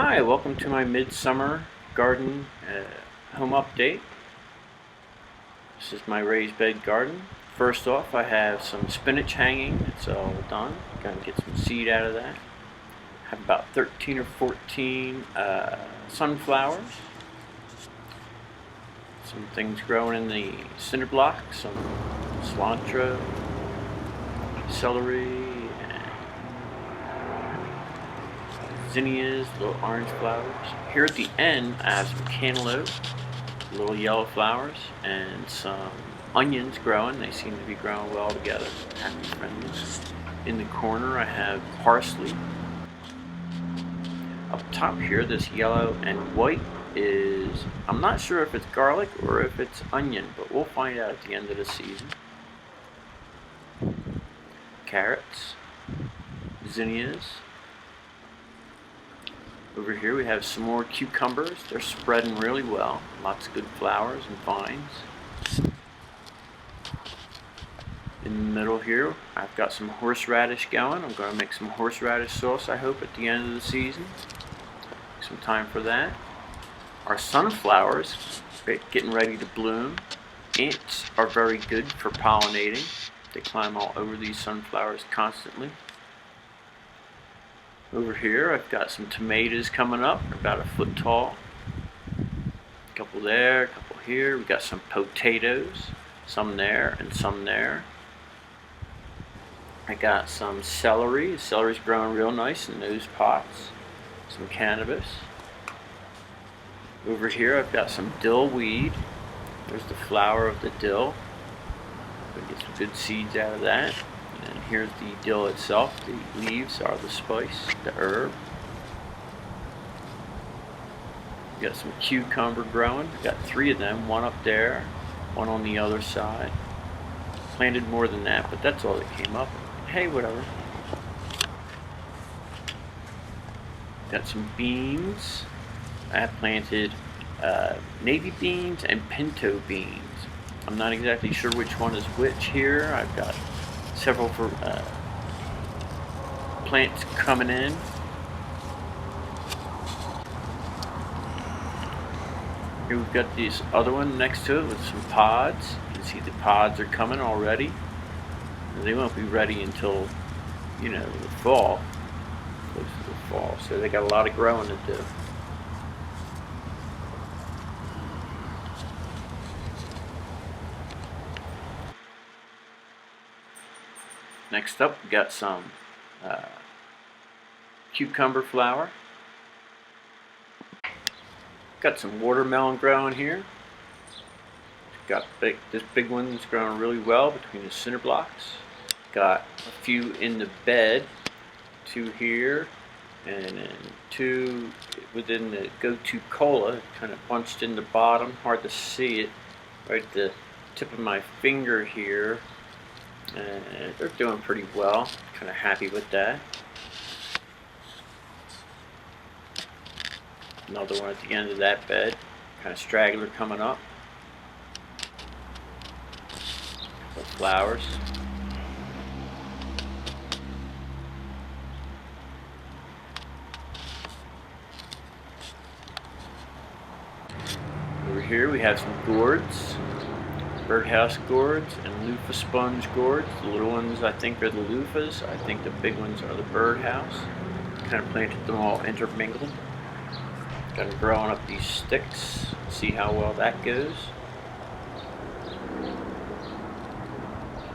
Hi, welcome to my midsummer garden home update. This is my raised bed garden. First off, I have some spinach hanging. It's all done. Gotta get some seed out of that. I have about 13 or 14 sunflowers. Some things growing in the cinder block, some cilantro, celery, zinnias, little orange flowers. Here at the end, I have some cantaloupe, little yellow flowers, and some onions growing. They seem to be growing well together. Happy friends. In the corner, I have parsley. Up top here, this yellow and white is, I'm not sure if it's garlic or if it's onion, but we'll find out at the end of the season. Carrots, zinnias. Over here we have some more cucumbers. They're spreading really well. Lots of good flowers and vines. In the middle here, I've got some horseradish going. I'm going to make some horseradish sauce, I hope, at the end of the season. Some time for that. Our sunflowers getting ready to bloom. Ants are very good for pollinating. They climb all over these sunflowers constantly. Over here, I've got some tomatoes coming up, about a foot tall. A couple there, a couple here. We've got some potatoes, some there and some there. I got some celery. The celery's growing real nice in those pots. Some cannabis. Over here, I've got some dill weed. There's the flower of the dill. We'll get some good seeds out of that. And here's the dill itself. The leaves are the spice, the herb. We've got some cucumber growing. We've got 3 of them, one up there, one on the other side. Planted more than that, but that's all that came up. Hey, whatever. Got some beans. I have planted navy beans and pinto beans. I'm not exactly sure which one is which here. I've got several plants coming in. Here we've got this other one next to it with some pods. You can see the pods are coming already. They won't be ready until, you know, the fall, close to the fall. So they got a lot of growing to do. Next up, we got some cucumber flower. Got some watermelon growing here. Got this big one that's growing really well between the cinder blocks. Got a few in the bed, 2 here, and then 2 within the go-to cola, kind of bunched in the bottom. Hard to see it, right at the tip of my finger here. And they're doing pretty well. Kind of happy with that. Another one at the end of that bed. Kind of straggler coming up. Couple flowers. Over here we have some gourds. Birdhouse gourds and loofah sponge gourds. The little ones I think are the loofahs. I think the big ones are the birdhouse. Kind of planted them all intermingled. Got them growing up these sticks. See how well that goes.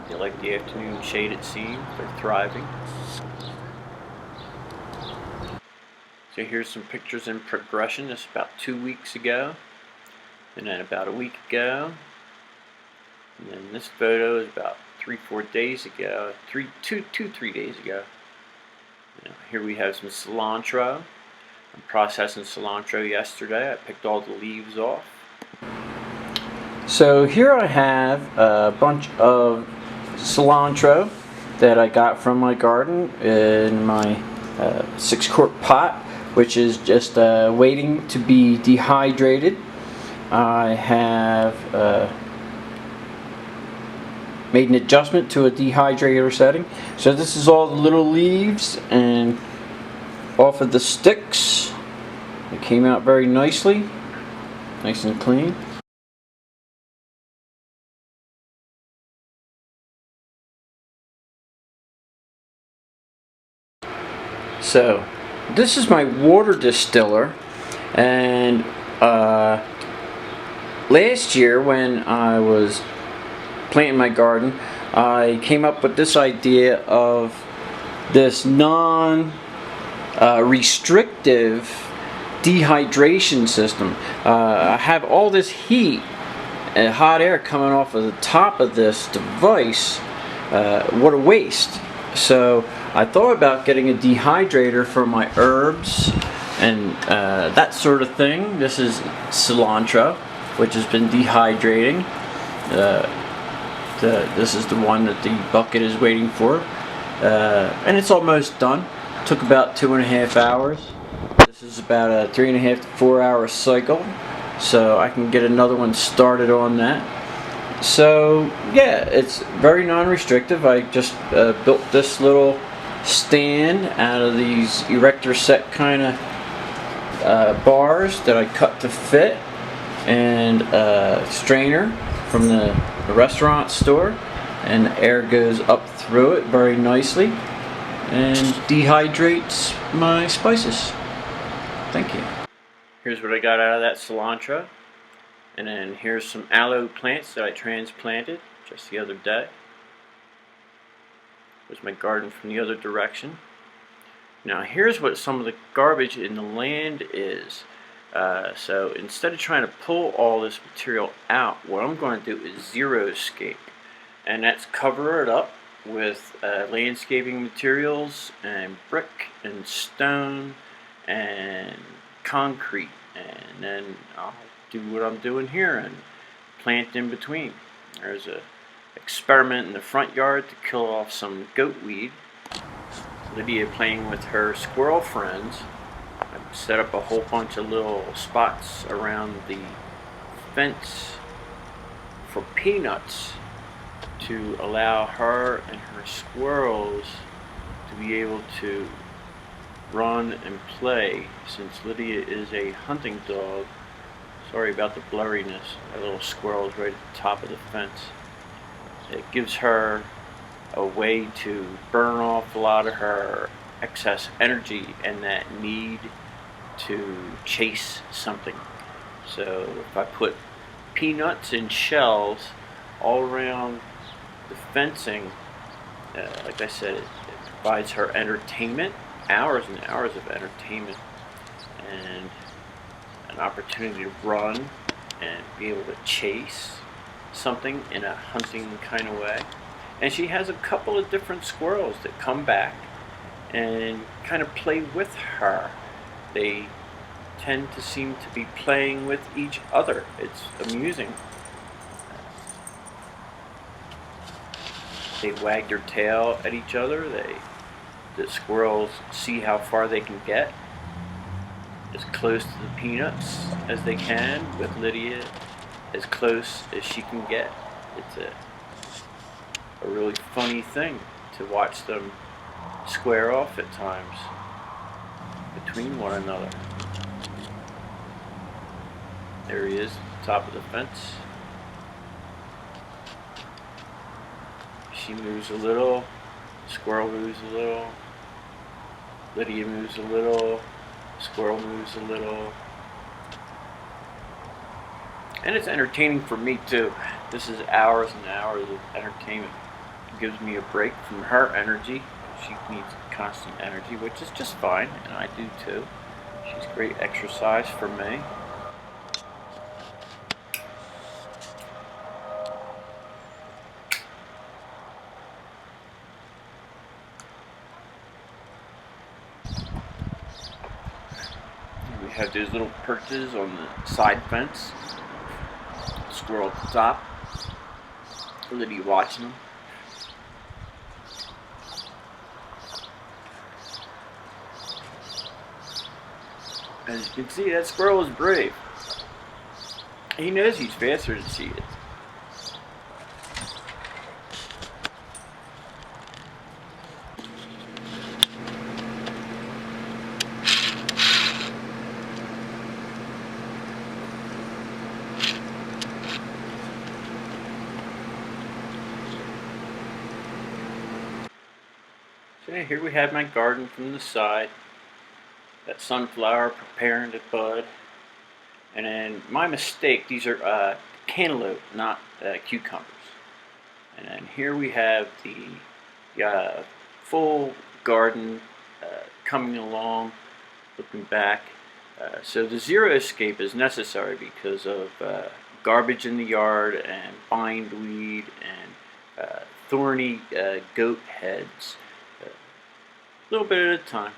They like the afternoon shade, it seems. They're thriving. So here's some pictures in progression. This is about 2 weeks ago. And then about a week ago. And then this photo is about 3-4 days ago, 3 days ago. Here we have some cilantro. I'm processing cilantro yesterday. I picked all the leaves off. So here I have a bunch of cilantro that I got from my garden in my 6-quart pot, which is just waiting to be dehydrated. I have made an adjustment to a dehydrator setting. So this is all the little leaves and off of the sticks. It came out very nicely, nice and clean. So this is my water distiller, and last year when I was planting my garden, I came up with this idea of this non-restrictive dehydration system. I have all this heat and hot air coming off of the top of this device. What a waste. So I thought about getting a dehydrator for my herbs and that sort of thing. This is cilantro, which has been dehydrating. This is the one that the bucket is waiting for. And it's almost done. Took about 2.5 hours. This is about a 3.5 to 4 hour cycle. So I can get another one started on that. So yeah, it's very non-restrictive. I just built this little stand out of these erector set kind of bars that I cut to fit, and a strainer from the restaurant store, and the air goes up through it very nicely and dehydrates my spices. Thank you. Here's what I got out of that cilantro. And then here's some aloe plants that I transplanted just the other day. There's my garden from the other direction. Now here's what some of the garbage in the land is. So instead of trying to pull all this material out, what I'm going to do is xeriscape. And that's cover it up with landscaping materials and brick and stone and concrete. And then I'll do what I'm doing here and plant in between. There's a experiment in the front yard to kill off some goat weed. Lydia playing with her squirrel friends. I've set up a whole bunch of little spots around the fence for peanuts to allow her and her squirrels to be able to run and play, since Lydia is a hunting dog. Sorry about the blurriness. That little squirrel's right at the top of the fence. It gives her a way to burn off a lot of her excess energy and that need to chase something. So if I put peanuts in shells all around the fencing, like I said, it provides her entertainment, hours and hours of entertainment, and an opportunity to run and be able to chase something in a hunting kind of way. And she has a couple of different squirrels that come back and kind of play with her. They tend to seem to be playing with each other. It's amusing. They wag their tail at each other. The squirrels see how far they can get, as close to the peanuts as they can, with Lydia as close as she can get. It's a really funny thing to watch them square off at times between one another. There he is at the top of the fence. She moves a little, squirrel moves a little, Lydia moves a little, squirrel moves a little. And it's entertaining for me too. This is hours and hours of entertainment. It gives me a break from her energy. She needs constant energy, which is just fine, and I do too. She's great exercise for me. We have these little perches on the side fence. Squirrel at the top. Lydia watching them. As you can see, that squirrel is brave. He knows he's faster than she is. So here we have my garden from the side. That sunflower preparing to bud. And then my mistake, these are cantaloupe, not cucumbers. And then here we have the full garden coming along, looking back. So the zero escape is necessary because of garbage in the yard and bindweed and thorny goat heads. A little bit at a time.